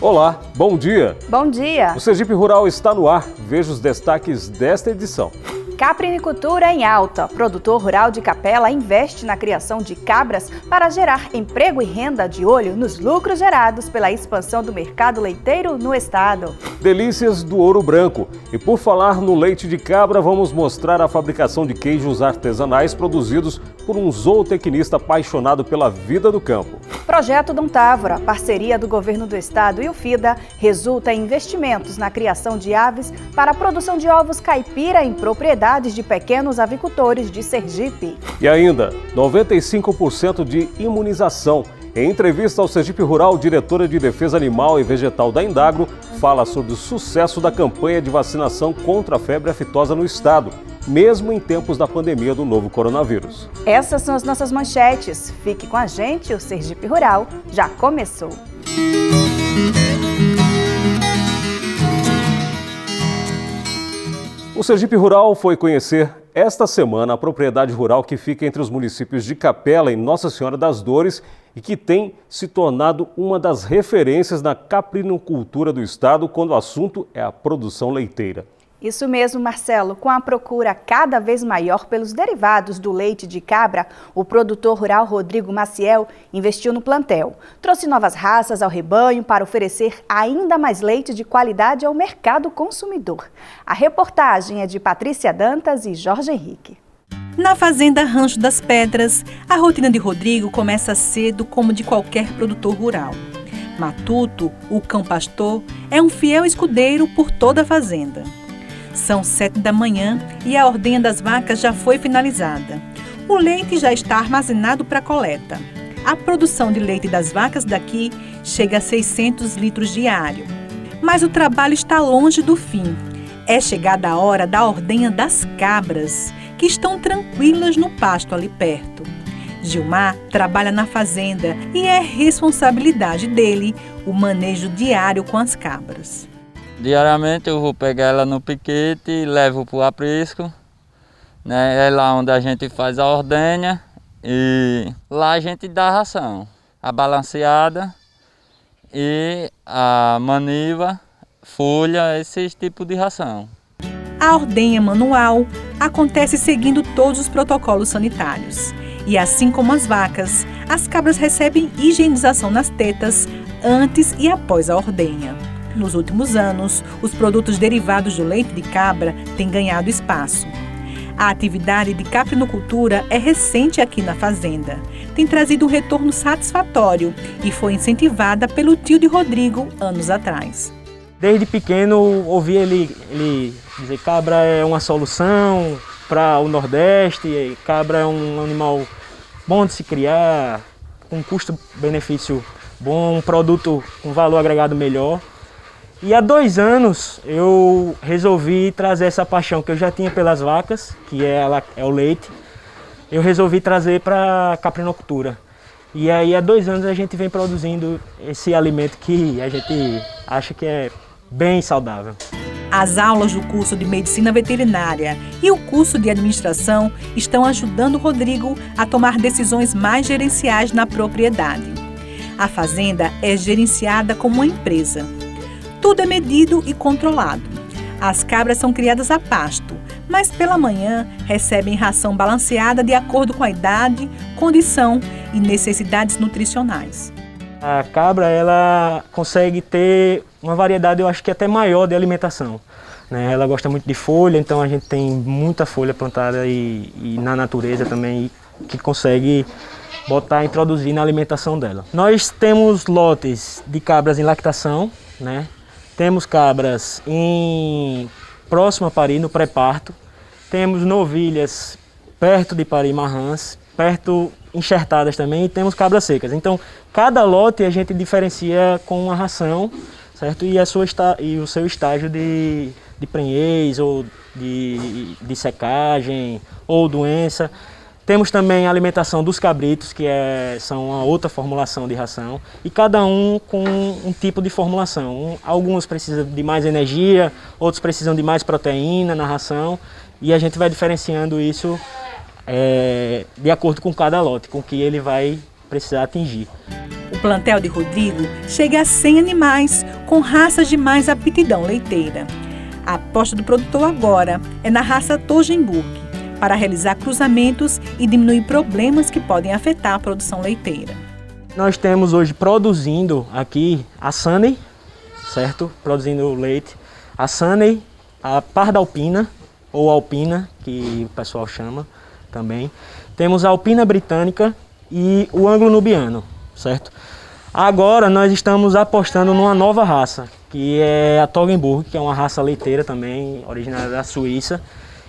Olá, bom dia! Bom dia! O Sergipe Rural está no ar. Veja os destaques desta edição. Caprinicultura em alta. Produtor rural de Capela investe na criação de cabras para gerar emprego e renda de olho nos lucros gerados pela expansão do mercado leiteiro no estado. Delícias do Ouro Branco. E por falar no leite de cabra, vamos mostrar a fabricação de queijos artesanais produzidos por um zootecnista apaixonado pela vida do campo. Projeto Dom Távora, parceria do governo do estado e o FIDA, resulta em investimentos na criação de aves para a produção de ovos caipira em propriedades de pequenos avicultores de Sergipe. E ainda, 95% de imunização. Em entrevista ao Sergipe Rural, diretora de Defesa Animal e Vegetal da Indagro fala sobre o sucesso da campanha de vacinação contra a febre aftosa no estado, mesmo em tempos da pandemia do novo coronavírus. Essas são as nossas manchetes. Fique com a gente, o Sergipe Rural já começou. O Sergipe Rural foi conhecer esta semana a propriedade rural que fica entre os municípios de Capela e Nossa Senhora das Dores e que tem se tornado uma das referências na caprinocultura do estado quando o assunto é a produção leiteira. Isso mesmo, Marcelo. Com a procura cada vez maior pelos derivados do leite de cabra, o produtor rural Rodrigo Maciel investiu no plantel. Trouxe novas raças ao rebanho para oferecer ainda mais leite de qualidade ao mercado consumidor. A reportagem é de Patrícia Dantas e Jorge Henrique. Na fazenda Rancho das Pedras, a rotina de Rodrigo começa cedo como de qualquer produtor rural. Matuto, o cão pastor, é um fiel escudeiro por toda a fazenda. São 7 da manhã e a ordenha das vacas já foi finalizada. O leite já está armazenado para coleta. A produção de leite das vacas daqui chega a 600 litros diário. Mas o trabalho está longe do fim. É chegada a hora da ordenha das cabras, que estão tranquilas no pasto ali perto. Gilmar trabalha na fazenda e é responsabilidade dele o manejo diário com as cabras. Diariamente eu vou pegar ela no piquete e levo para o aprisco, né? É lá onde a gente faz a ordenha e lá a gente dá a ração, a balanceada e a maniva, folha, esses tipos de ração. A ordenha manual acontece seguindo todos os protocolos sanitários. E assim como as vacas, as cabras recebem higienização nas tetas antes e após a ordenha. Nos últimos anos, os produtos derivados do leite de cabra têm ganhado espaço. A atividade de caprinocultura é recente aqui na fazenda. Tem trazido um retorno satisfatório e foi incentivada pelo tio de Rodrigo anos atrás. Desde pequeno ouvi ele dizer que cabra é uma solução para o Nordeste, cabra é um animal bom de se criar, com custo-benefício bom, um produto com valor agregado melhor. E há 2 anos eu resolvi trazer essa paixão que eu já tinha pelas vacas, que é o leite, eu resolvi trazer para a caprinocultura. E aí há 2 anos a gente vem produzindo esse alimento que a gente acha que é bem saudável. As aulas do curso de Medicina Veterinária e o curso de Administração estão ajudando o Rodrigo a tomar decisões mais gerenciais na propriedade. A fazenda é gerenciada como uma empresa. Tudo é medido e controlado. As cabras são criadas a pasto, mas pela manhã recebem ração balanceada de acordo com a idade, condição e necessidades nutricionais. A cabra ela consegue ter uma variedade, eu acho que até maior de alimentação, né? Ela gosta muito de folha, então a gente tem muita folha plantada e na natureza também que consegue introduzir na alimentação dela. Nós temos lotes de cabras em lactação, né? Temos cabras próximo a parir, no pré-parto. Temos novilhas perto de parir marrãs, perto enxertadas também, e temos cabras secas. Então, cada lote a gente diferencia com uma ração, certo? E o seu estágio de prenhez, ou de secagem, ou doença. Temos também a alimentação dos cabritos, que são uma outra formulação de ração, e cada um com um tipo de formulação. Alguns precisam de mais energia, outros precisam de mais proteína na ração, e a gente vai diferenciando isso de acordo com cada lote, com o que ele vai precisar atingir. O plantel de Rodrigo chega a 100 animais com raças de mais aptidão leiteira. A aposta do produtor agora é na raça Toggenburg, para realizar cruzamentos e diminuir problemas que podem afetar a produção leiteira. Nós temos hoje produzindo aqui a Sunny, certo? Produzindo leite. A Sunny, a Parda Alpina, ou Alpina, que o pessoal chama também. Temos a Alpina Britânica e o Anglo-Nubiano, certo? Agora nós estamos apostando numa nova raça, que é a Toggenburg, que é uma raça leiteira também, originária da Suíça,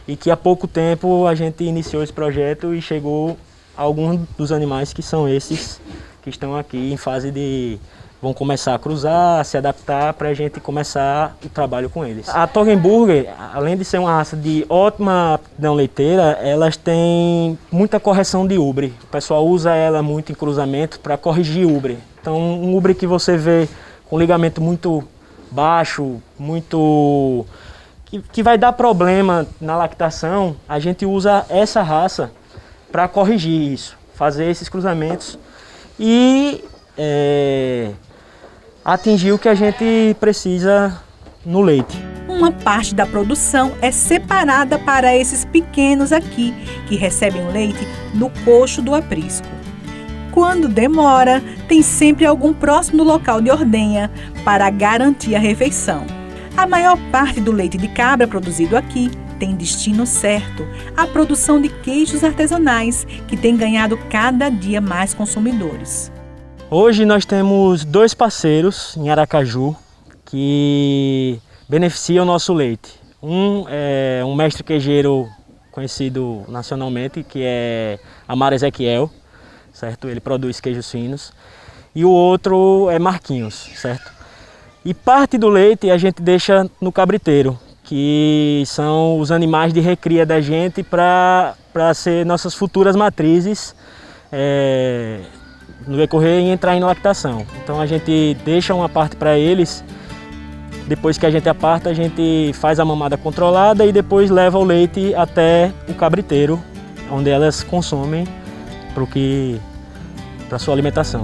e que há pouco tempo a gente iniciou esse projeto e chegou a alguns dos animais que são esses que estão aqui em fase de... vão começar a cruzar, se adaptar para a gente começar o trabalho com eles. A Toggenburg, além de ser uma raça de ótima aptidão leiteira, elas têm muita correção de ubre. O pessoal usa ela muito em cruzamento para corrigir ubre. Então, um ubre que você vê com ligamento muito baixo, muito... que vai dar problema na lactação, a gente usa essa raça para corrigir isso, fazer esses cruzamentos e atingir o que a gente precisa no leite. Uma parte da produção é separada para esses pequenos aqui, que recebem o leite no coxo do aprisco. Quando demora, tem sempre algum próximo do local de ordenha para garantir a refeição. A maior parte do leite de cabra produzido aqui tem destino certo, a produção de queijos artesanais, que tem ganhado cada dia mais consumidores. Hoje nós temos 2 parceiros em Aracaju que beneficiam o nosso leite. Um é um mestre queijeiro conhecido nacionalmente, que é Amaro Ezequiel, certo? Ele produz queijos finos. E o outro é Marquinhos, certo? E parte do leite a gente deixa no cabriteiro, que são os animais de recria da gente para ser nossas futuras matrizes no decorrer e entrar em lactação. Então a gente deixa uma parte para eles, depois que a gente aparta, a gente faz a mamada controlada e depois leva o leite até o cabriteiro, onde elas consomem para sua alimentação.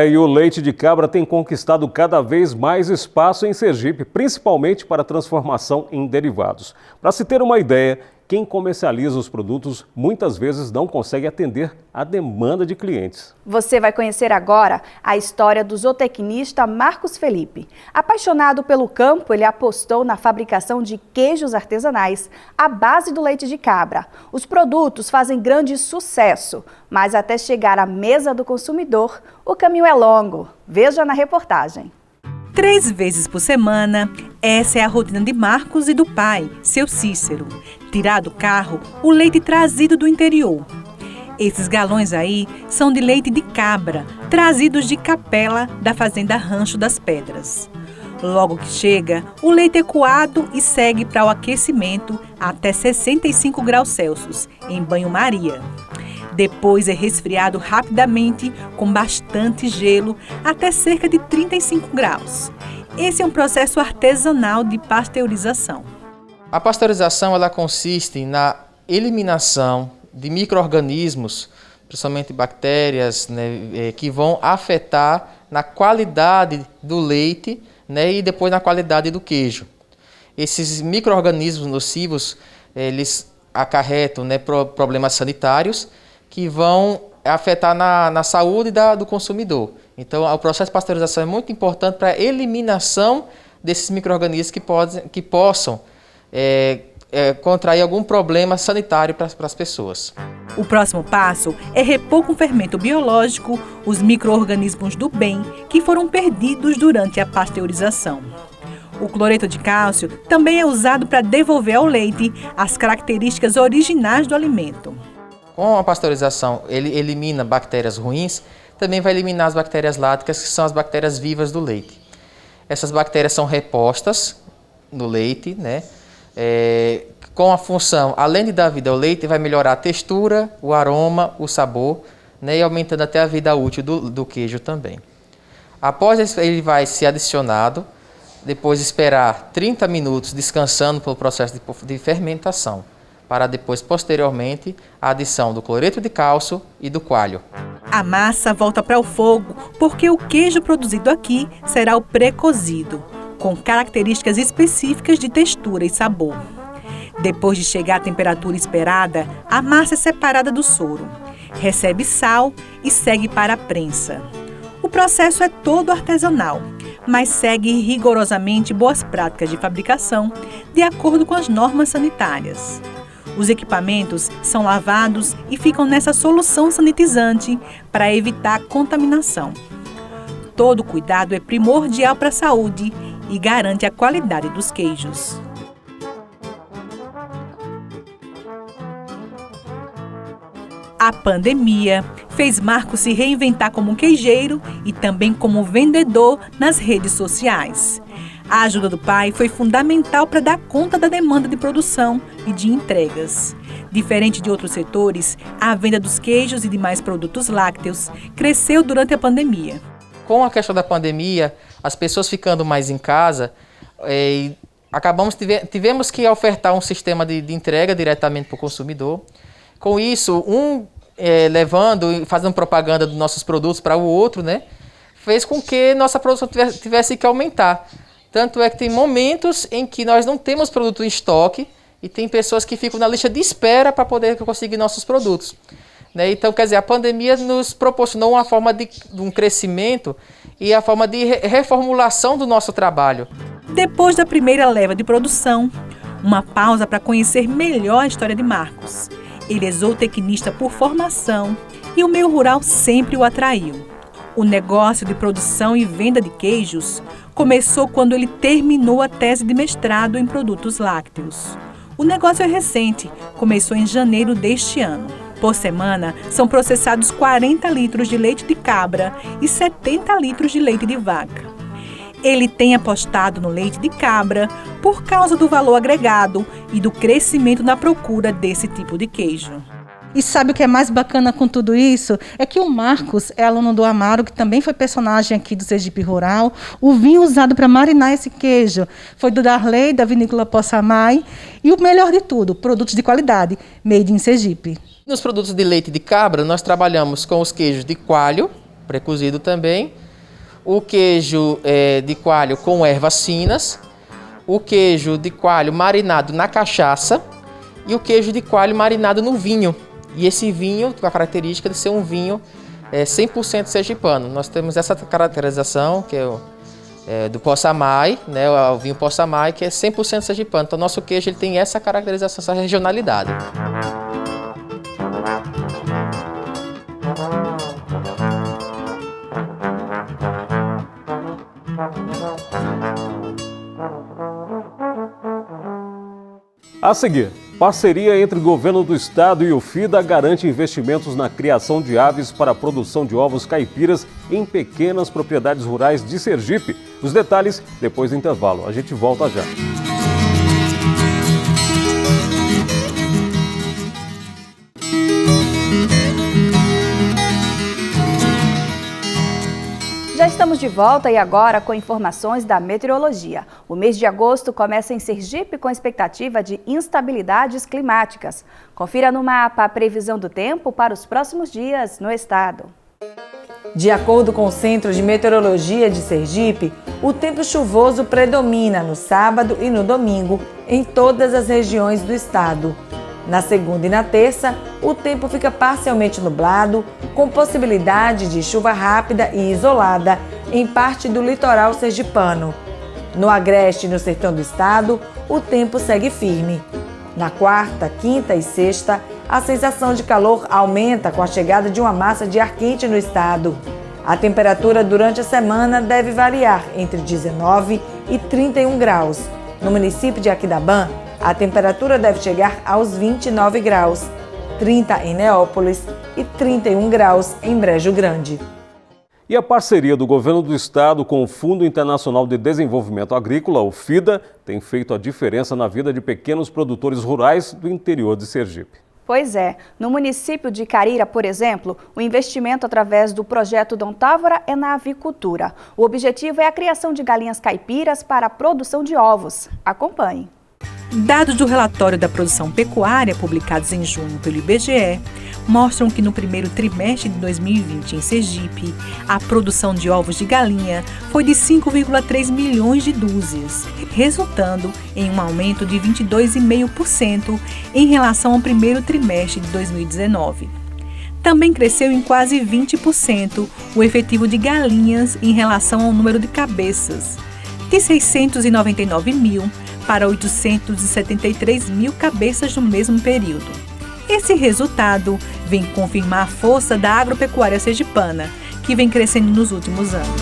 E o leite de cabra tem conquistado cada vez mais espaço em Sergipe, principalmente para transformação em derivados. Para se ter uma ideia, quem comercializa os produtos muitas vezes não consegue atender a demanda de clientes. Você vai conhecer agora a história do zootecnista Marcos Felipe. Apaixonado pelo campo, ele apostou na fabricação de queijos artesanais à base do leite de cabra. Os produtos fazem grande sucesso, mas até chegar à mesa do consumidor, o caminho é longo. Veja na reportagem. 3 vezes por semana, essa é a rotina de Marcos e do pai, seu Cícero. Tirar do carro o leite trazido do interior. Esses galões aí são de leite de cabra, trazidos de Capela, da fazenda Rancho das Pedras. Logo que chega, o leite é coado e segue para o aquecimento até 65 graus Celsius, em banho-maria. Depois é resfriado rapidamente com bastante gelo até cerca de 35 graus. Esse é um processo artesanal de pasteurização. A pasteurização ela consiste na eliminação de micro-organismos, principalmente bactérias, né, que vão afetar na qualidade do leite, né, e depois na qualidade do queijo. Esses micro-organismos nocivos, eles acarretam, né, problemas sanitários que vão afetar na saúde do consumidor. Então, o processo de pasteurização é muito importante para a eliminação desses micro-organismos que possam contrair algum problema sanitário para as pessoas. O próximo passo é repor com fermento biológico os micro-organismos do bem que foram perdidos durante a pasteurização. O cloreto de cálcio também é usado para devolver ao leite as características originais do alimento. Com a pasteurização, ele elimina bactérias ruins, também vai eliminar as bactérias láticas, que são as bactérias vivas do leite. Essas bactérias são repostas no leite, né? Com a função, além de dar vida ao leite, vai melhorar a textura, o aroma, o sabor, né? E aumentando até a vida útil do queijo também. Após ele vai ser adicionado depois esperar 30 minutos descansando pelo processo de fermentação, para depois, posteriormente, a adição do cloreto de cálcio e do coalho. A massa volta para o fogo porque o queijo produzido aqui será o pré-cozido, com características específicas de textura e sabor. Depois de chegar à temperatura esperada, a massa é separada do soro, recebe sal e segue para a prensa. O processo é todo artesanal, mas segue rigorosamente boas práticas de fabricação, de acordo com as normas sanitárias. Os equipamentos são lavados e ficam nessa solução sanitizante para evitar a contaminação. Todo cuidado é primordial para a saúde e garante a qualidade dos queijos. A pandemia fez Marcos se reinventar como queijeiro e também como vendedor nas redes sociais. A ajuda do pai foi fundamental para dar conta da demanda de produção e de entregas. Diferente de outros setores, a venda dos queijos e demais produtos lácteos cresceu durante a pandemia. Com a questão da pandemia, as pessoas ficando mais em casa, tivemos que ofertar um sistema de entrega diretamente para o consumidor. Com isso, levando e fazendo propaganda dos nossos produtos para o outro, né, fez com que nossa produção tivesse que aumentar. Tanto é que tem momentos em que nós não temos produto em estoque e tem pessoas que ficam na lista de espera para poder conseguir nossos produtos. Né? Então, quer dizer, a pandemia nos proporcionou uma forma de um crescimento e a forma de reformulação do nosso trabalho. Depois da primeira leva de produção, uma pausa para conhecer melhor a história de Marcos. Ele é zootecnista por formação e o meio rural sempre o atraiu. O negócio de produção e venda de queijos começou quando ele terminou a tese de mestrado em produtos lácteos. O negócio é recente, começou em janeiro deste ano. Por semana, são processados 40 litros de leite de cabra e 70 litros de leite de vaca. Ele tem apostado no leite de cabra por causa do valor agregado e do crescimento na procura desse tipo de queijo. E sabe o que é mais bacana com tudo isso? É que o Marcos é aluno do Amaro, que também foi personagem aqui do Sergipe Rural. O vinho usado para marinar esse queijo foi do Darley, da vinícola Possamay. E o melhor de tudo, produtos de qualidade, made in Sergipe. Nos produtos de leite de cabra, nós trabalhamos com os queijos de coalho, pré-cozido também, o queijo de coalho com ervas finas, o queijo de coalho marinado na cachaça e o queijo de coalho marinado no vinho. E esse vinho, com a característica de ser um vinho 100% sergipano. Nós temos essa caracterização, que é do Possamay, né, o vinho Possamay, que é 100% sergipano. Então, nosso queijo ele tem essa caracterização, essa regionalidade. A seguir, parceria entre o governo do estado e o FIDA garante investimentos na criação de aves para a produção de ovos caipiras em pequenas propriedades rurais de Sergipe. Os detalhes depois do intervalo. A gente volta já. Já estamos de volta e agora com informações da meteorologia. O mês de agosto começa em Sergipe com expectativa de instabilidades climáticas. Confira no mapa a previsão do tempo para os próximos dias no estado. De acordo com o Centro de Meteorologia de Sergipe, o tempo chuvoso predomina no sábado e no domingo em todas as regiões do estado. Na segunda e na terça, o tempo fica parcialmente nublado, com possibilidade de chuva rápida e isolada em parte do litoral sergipano. No agreste e no sertão do estado, o tempo segue firme. Na quarta, quinta e sexta, a sensação de calor aumenta com a chegada de uma massa de ar quente no estado. A temperatura durante a semana deve variar entre 19 e 31 graus. No município de Aquidabã, a temperatura deve chegar aos 29 graus, 30 em Neópolis e 31 graus em Brejo Grande. E a parceria do governo do estado com o Fundo Internacional de Desenvolvimento Agrícola, o FIDA, tem feito a diferença na vida de pequenos produtores rurais do interior de Sergipe. Pois é, no município de Carira, por exemplo, o investimento através do projeto Dom Távora é na avicultura. O objetivo é a criação de galinhas caipiras para a produção de ovos. Acompanhe. Dados do relatório da produção pecuária, publicados em junho pelo IBGE, mostram que no primeiro trimestre de 2020 em Sergipe, a produção de ovos de galinha foi de 5,3 milhões de dúzias, resultando em um aumento de 22,5% em relação ao primeiro trimestre de 2019. Também cresceu em quase 20% o efetivo de galinhas em relação ao número de cabeças, de 699 mil para 873 mil cabeças no mesmo período. Esse resultado vem confirmar a força da agropecuária sergipana, que vem crescendo nos últimos anos.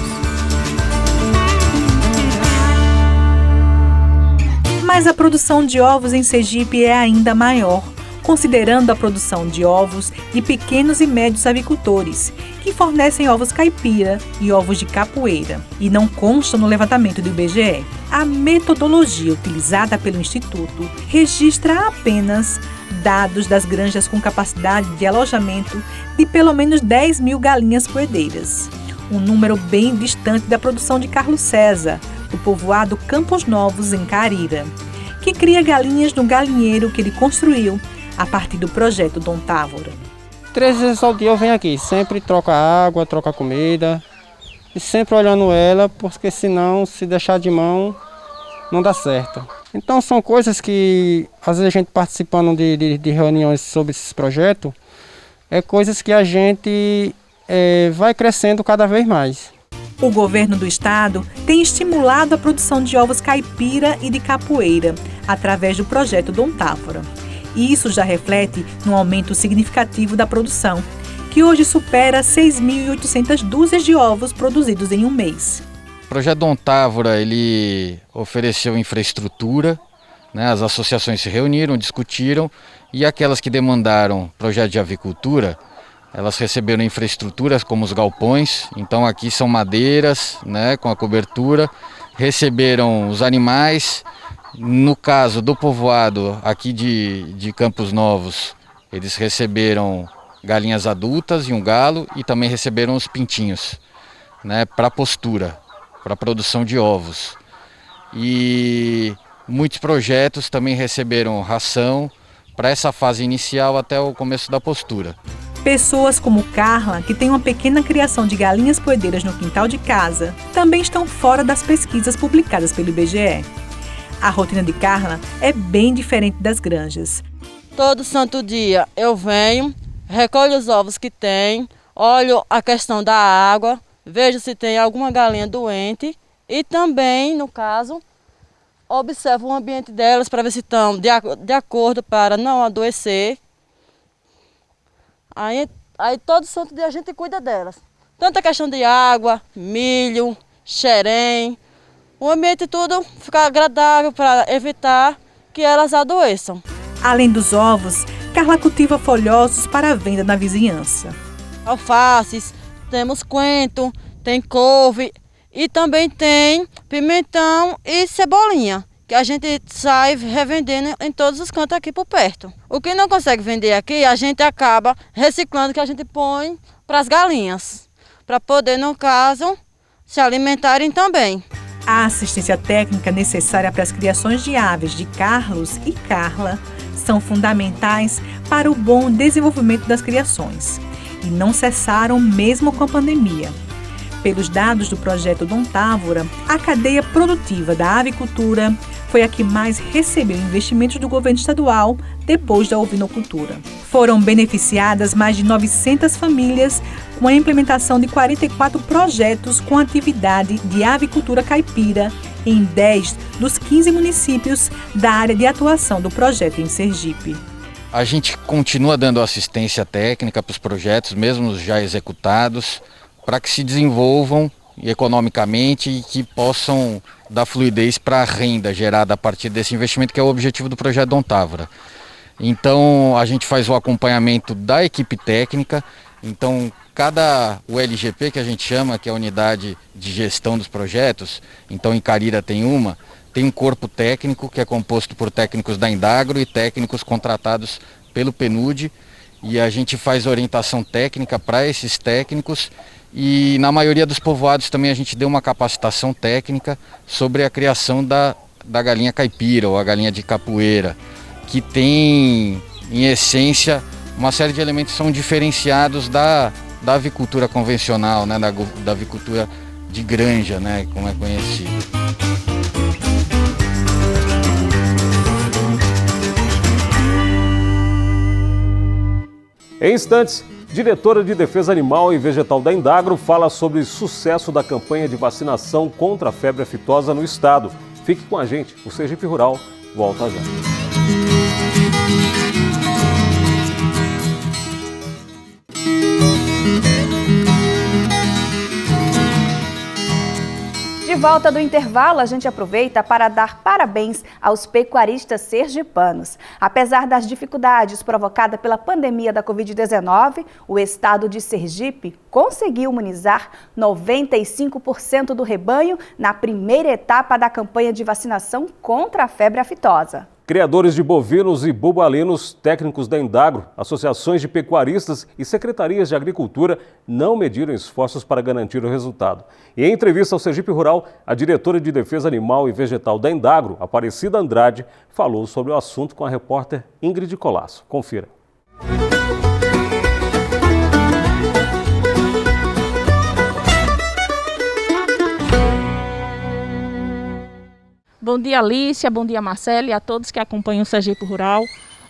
Mas a produção de ovos em Sergipe é ainda maior, considerando a produção de ovos de pequenos e médios avicultores, que fornecem ovos caipira e ovos de capoeira, e não constam no levantamento do IBGE. A metodologia utilizada pelo Instituto registra apenas dados das granjas com capacidade de alojamento de pelo menos 10 mil galinhas poedeiras, um número bem distante da produção de Carlos César, do povoado Campos Novos, em Carira, que cria galinhas no galinheiro que ele construiu a partir do projeto Dom Távora. 3 vezes ao dia eu venho aqui, sempre troca água, troca comida, e sempre olhando ela, porque senão, se deixar de mão, não dá certo. Então são coisas que, às vezes a gente participando de reuniões sobre esses projetos, é coisas que a gente vai crescendo cada vez mais. O governo do estado tem estimulado a produção de ovos caipira e de capoeira, através do projeto Dom Távora. E isso já reflete num aumento significativo da produção, que hoje supera 6.800 dúzias de ovos produzidos em um mês. O projeto Dom Távora, ele ofereceu infraestrutura, né? As associações se reuniram, discutiram, e aquelas que demandaram projeto de avicultura, elas receberam infraestruturas como os galpões. Então aqui são madeiras, né, com a cobertura, receberam os animais. No caso do povoado aqui de Campos Novos, eles receberam galinhas adultas e um galo, e também receberam os pintinhos, né, para postura, para produção de ovos. E muitos projetos também receberam ração para essa fase inicial até o começo da postura. Pessoas como Carla, que tem uma pequena criação de galinhas poedeiras no quintal de casa, também estão fora das pesquisas publicadas pelo IBGE. A rotina de Carla é bem diferente das granjas. Todo santo dia eu venho, recolho os ovos que tem, olho a questão da água, vejo se tem alguma galinha doente e também, no caso, observo o ambiente delas para ver se estão de acordo para não adoecer. Aí todo santo dia a gente cuida delas. Tanto a questão de água, milho, xerém, o ambiente tudo fica agradável para evitar que elas adoeçam. Além dos ovos, Carla cultiva folhosos para a venda na vizinhança. Alfaces, temos coentro, tem couve e também tem pimentão e cebolinha, que a gente sai revendendo em todos os cantos aqui por perto. O que não consegue vender aqui, a gente acaba reciclando, que a gente põe para as galinhas, para poder, no caso, se alimentarem também. A assistência técnica necessária para as criações de aves de Carlos e Carla são fundamentais para o bom desenvolvimento das criações e não cessaram mesmo com a pandemia. Pelos dados do projeto Dom Távora, a cadeia produtiva da avicultura foi a que mais recebeu investimentos do governo estadual depois da ovinocultura. Foram beneficiadas mais de 900 famílias com a implementação de 44 projetos com atividade de avicultura caipira em 10 dos 15 municípios da área de atuação do projeto em Sergipe. A gente continua dando assistência técnica para os projetos, mesmo já executados, para que se desenvolvam economicamente e que possam dar fluidez para a renda gerada a partir desse investimento, que é o objetivo do projeto Dom Távora. Então a gente faz o acompanhamento da equipe técnica. Então cada ULGP, que a gente chama, que é a unidade de gestão dos projetos, então em Carira tem um corpo técnico que é composto por técnicos da Indagro e técnicos contratados pelo PNUD, e a gente faz orientação técnica para esses técnicos, e na maioria dos povoados também a gente deu uma capacitação técnica sobre a criação da galinha caipira ou a galinha de capoeira, que tem em essência uma série de elementos que são diferenciados da avicultura convencional, né, da avicultura de granja, né, como é conhecido. Em instantes, diretora de Defesa Animal e Vegetal da Indagro fala sobre o sucesso da campanha de vacinação contra a febre aftosa no estado. Fique com a gente, o Sergipe Rural volta já. De volta do intervalo, a gente aproveita para dar parabéns aos pecuaristas sergipanos. Apesar das dificuldades provocadas pela pandemia da Covid-19, o estado de Sergipe conseguiu imunizar 95% do rebanho na primeira etapa da campanha de vacinação contra a febre aftosa. Criadores de bovinos e bubalinos, técnicos da Indagro, associações de pecuaristas e secretarias de agricultura não mediram esforços para garantir o resultado. E em entrevista ao Sergipe Rural, a diretora de Defesa Animal e Vegetal da Indagro, Aparecida Andrade, falou sobre o assunto com a repórter Ingrid Colasso. Confira. Bom dia, Alicia, bom dia, Marcelo, e a todos que acompanham o Sergipe Rural.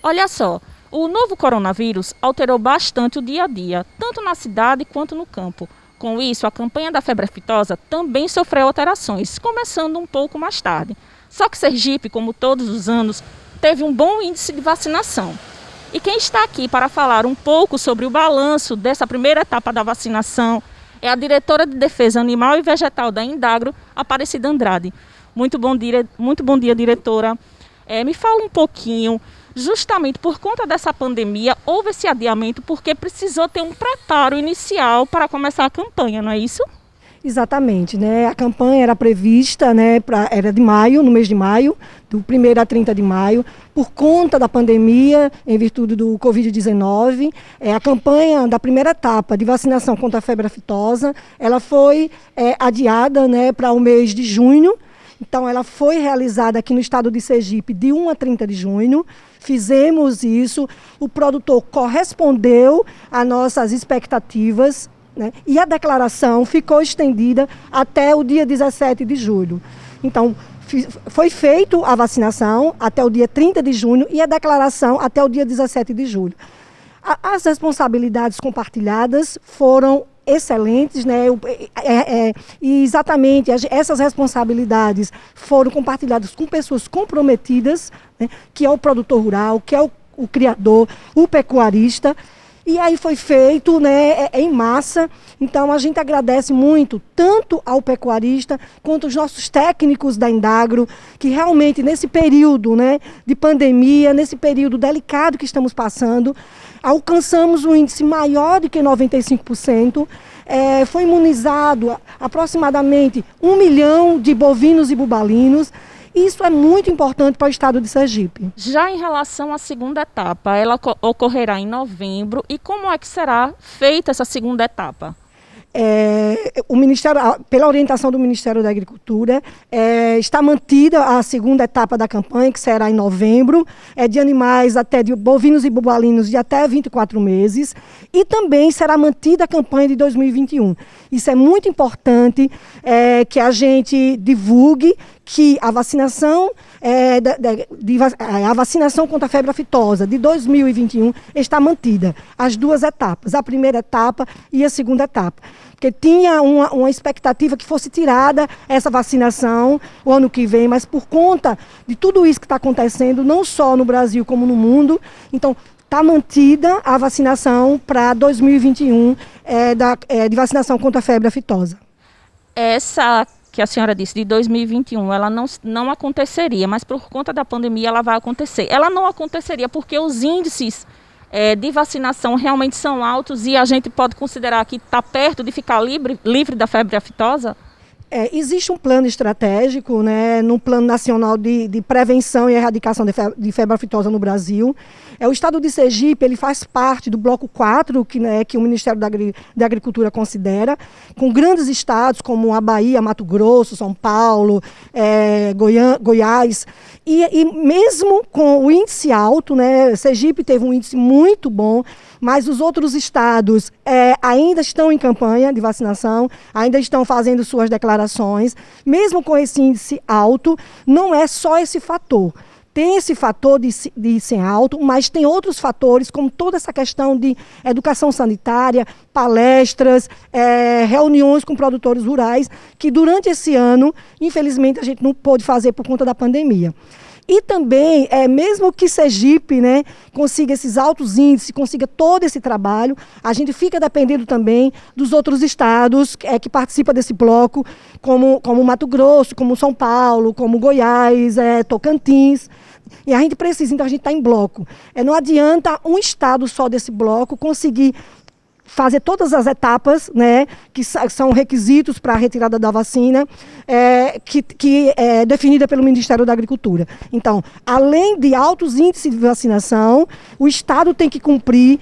Olha só, o novo coronavírus alterou bastante o dia a dia, tanto na cidade quanto no campo. Com isso, a campanha da febre aftosa também sofreu alterações, começando um pouco mais tarde. Só que Sergipe, como todos os anos, teve um bom índice de vacinação. E quem está aqui para falar um pouco sobre o balanço dessa primeira etapa da vacinação é a diretora de Defesa Animal e Vegetal da Indagro, Aparecida Andrade. Muito bom dia, diretora. Me fala um pouquinho, justamente por conta dessa pandemia, houve esse adiamento porque precisou ter um preparo inicial para começar a campanha, não é isso? Exatamente, né? A campanha era prevista, né, era de maio, no mês de maio, do 1º a 30 de maio, por conta da pandemia, em virtude do Covid-19. A campanha da primeira etapa de vacinação contra a febre aftosa, ela foi adiada, né, para o mês de junho. Então, ela foi realizada aqui no estado de Sergipe de 1 a 30 de junho. Fizemos isso, o produtor correspondeu às nossas expectativas, né? E a declaração ficou estendida até o dia 17 de julho. Então, foi feita a vacinação até o dia 30 de junho e a declaração até o dia 17 de julho. As responsabilidades compartilhadas foram excelentes, né? E exatamente essas responsabilidades foram compartilhadas com pessoas comprometidas, né? Que é o produtor rural, que é o criador, o pecuarista. E aí foi feito, né, em massa. Então a gente agradece muito tanto ao pecuarista quanto aos nossos técnicos da Indagro, que realmente nesse período, né, de pandemia, nesse período delicado que estamos passando, alcançamos um índice maior do que 95%. Foi imunizado aproximadamente 1 milhão de bovinos e bubalinos. Isso é muito importante para o estado de Sergipe. Já em relação à segunda etapa, ela ocorrerá em novembro. E como é que será feita essa segunda etapa? O Ministério, pela orientação do Ministério da Agricultura, está mantida a segunda etapa da campanha, que será em novembro, de animais de bovinos e bubalinos de até 24 meses, e também será mantida a campanha de 2021. Isso é muito importante, que a gente divulgue que a vacinação, a vacinação contra a febre aftosa de 2021 está mantida, as duas etapas, a primeira etapa e a segunda etapa. Porque tinha uma expectativa que fosse tirada essa vacinação o ano que vem, mas por conta de tudo isso que está acontecendo, não só no Brasil como no mundo, então está mantida a vacinação para 2021 de vacinação contra a febre aftosa. Essa que a senhora disse, de 2021, ela não aconteceria, mas por conta da pandemia ela vai acontecer. Ela não aconteceria porque os índices de vacinação realmente são altos e a gente pode considerar que está perto de ficar livre da febre aftosa? Existe um plano estratégico, né, no Plano Nacional de Prevenção e Erradicação de Febre aftosa no Brasil. O estado de Sergipe ele faz parte do bloco 4, que o Ministério da Agricultura considera, com grandes estados como a Bahia, Mato Grosso, São Paulo, Goiás. E mesmo com o índice alto, né, Sergipe teve um índice muito bom, mas os outros estados ainda estão em campanha de vacinação, ainda estão fazendo suas declarações. Mesmo com esse índice alto, não é só esse fator. Tem esse fator de ser alto, mas tem outros fatores, como toda essa questão de educação sanitária, palestras, reuniões com produtores rurais, que durante esse ano, infelizmente, a gente não pôde fazer por conta da pandemia. E também, mesmo que Sergipe, né, consiga esses altos índices, consiga todo esse trabalho, a gente fica dependendo também dos outros estados que participam desse bloco, como Mato Grosso, como São Paulo, como Goiás, Tocantins. E a gente precisa, então a gente está em bloco. Não adianta um estado só desse bloco conseguir fazer todas as etapas, né, que são requisitos para a retirada da vacina, que é definida pelo Ministério da Agricultura. Então, além de altos índices de vacinação, o Estado tem que cumprir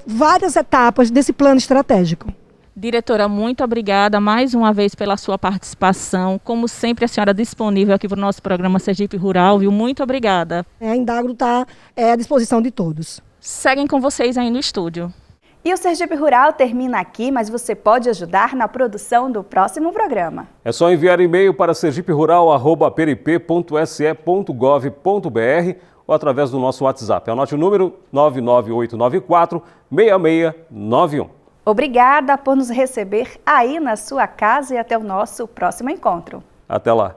várias etapas desse plano estratégico. Diretora, muito obrigada mais uma vez pela sua participação. Como sempre, a senhora disponível aqui para o nosso programa Sergipe Rural, viu? Muito obrigada. A Indagro está à disposição de todos. Seguem com vocês aí no estúdio. E o Sergipe Rural termina aqui, mas você pode ajudar na produção do próximo programa. É só enviar e-mail para sergiperural@prip.se.gov.br ou através do nosso WhatsApp. Anote o número 99894-6691. Obrigada por nos receber aí na sua casa e até o nosso próximo encontro. Até lá.